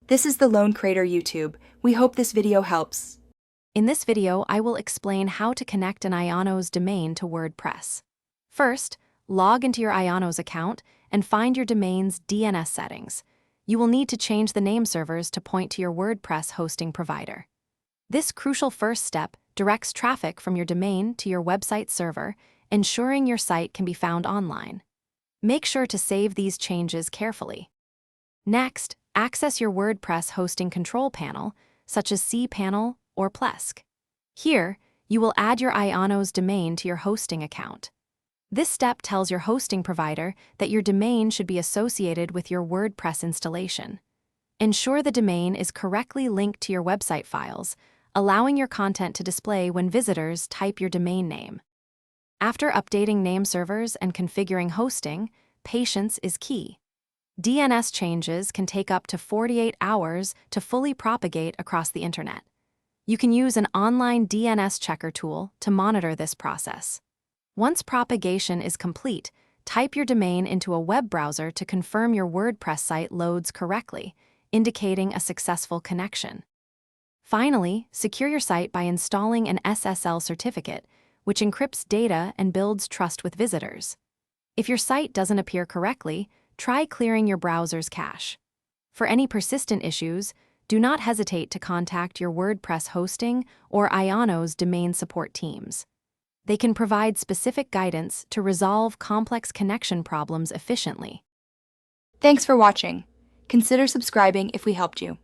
This is the Lone Crater YouTube. We hope this video helps. In this video, I will explain how to connect an Ionos domain to WordPress. First, log into your Ionos account and find your domain's DNS settings. You will need to change the name servers to point to your WordPress hosting provider. This crucial first step directs traffic from your domain to your website server, ensuring your site can be found online. Make sure to save these changes carefully. Next, access your WordPress hosting control panel, such as cPanel or Plesk. Here, you will add your Ionos domain to your hosting account. This step tells your hosting provider that your domain should be associated with your WordPress installation. Ensure the domain is correctly linked to your website files, allowing your content to display when visitors type your domain name. After updating name servers and configuring hosting, patience is key. DNS changes can take up to 48 hours to fully propagate across the internet. You can use an online DNS checker tool to monitor this process. Once propagation is complete, type your domain into a web browser to confirm your WordPress site loads correctly, indicating a successful connection. Finally, secure your site by installing an SSL certificate, which encrypts data and builds trust with visitors. If your site doesn't appear correctly, try clearing your browser's cache. For any persistent issues, do not hesitate to contact your WordPress hosting or Ionos domain support teams. They can provide specific guidance to resolve complex connection problems efficiently. Thanks for watching. Consider subscribing if we helped you.